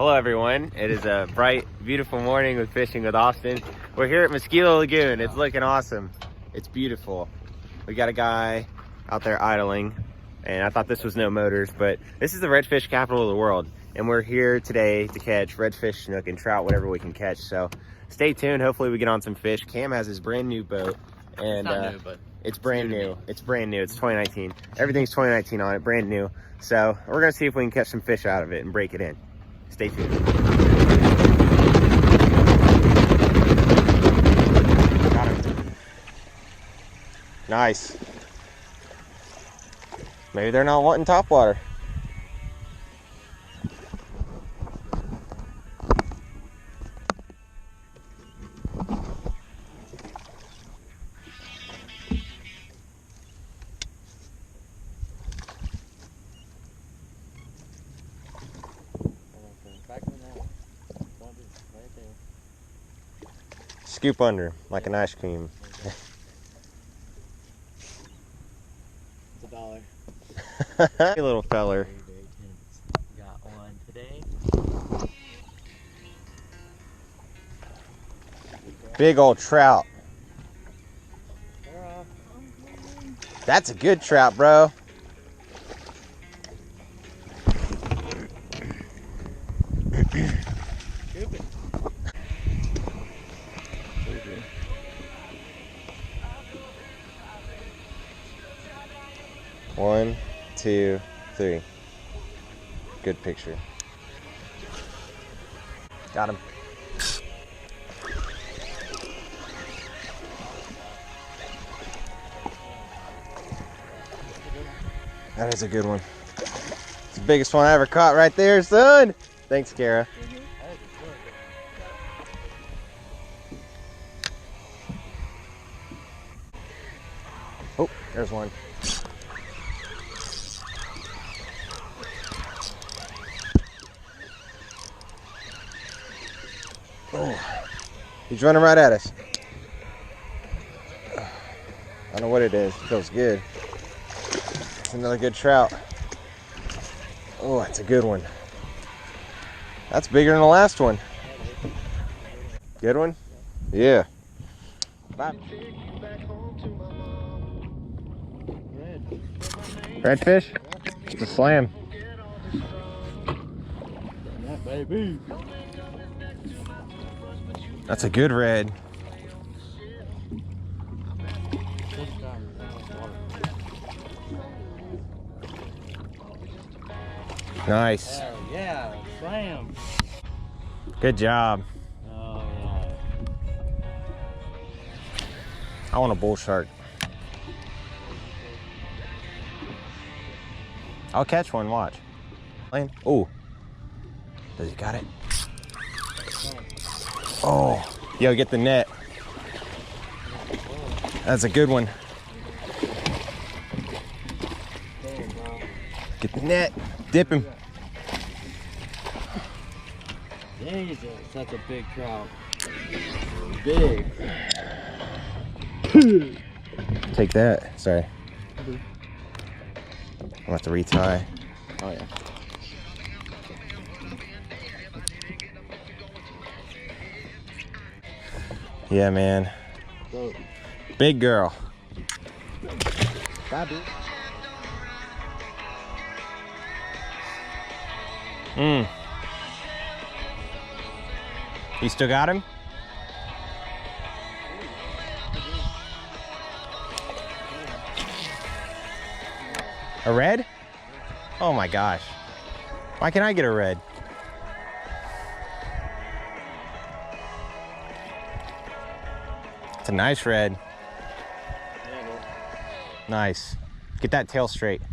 Hello everyone, it is a bright, beautiful morning with Fishing with Austin. We're here at Mosquito Lagoon. It's looking awesome. It's beautiful. We got a guy out there idling, and I thought this was no motors, but this is the redfish capital of the world. And we're here today to catch redfish, snook, and trout, whatever we can catch. So stay tuned, hopefully we get on some fish. Cam has his brand new boat. And it's not new, but it's brand new. It's brand new. It's 2019. Everything's 2019 on it, brand new. So we're gonna see if we can catch some fish out of it and break it in. Stay tuned. Got him. Nice. Maybe they're not wanting top water. Scoop under like an ice cream. It's $1. Hey little feller. Got one today. Big old trout. That's a good trout, bro. One, two, three. Good picture. Got him. That is a good one. It's the biggest one I ever caught right there, son. Thanks, Kara. Oh, there's one. Oh, he's running right at us. I don't know what it is. It feels good. It's another good trout. Oh, that's a good one. That's bigger than the last one. Good one? Yeah. Bye. Redfish? It's a slam. Yeah, baby. That's a good red. Nice. Oh, yeah, slam. Good job. Oh, yeah. I want a bull shark. I'll catch one, watch. Oh. Does he got it? Oh. Yo, get the net. That's a good one. Get the net. Dip him. Jesus, that's a big trout. Big. Take that. Sorry. I'm gonna have to retie. Oh, yeah. Yeah, man. Go. Big girl. Bobby. You still got him? A red? Oh my gosh. Why can't I get a red? It's a nice red. Nice. Get that tail straight.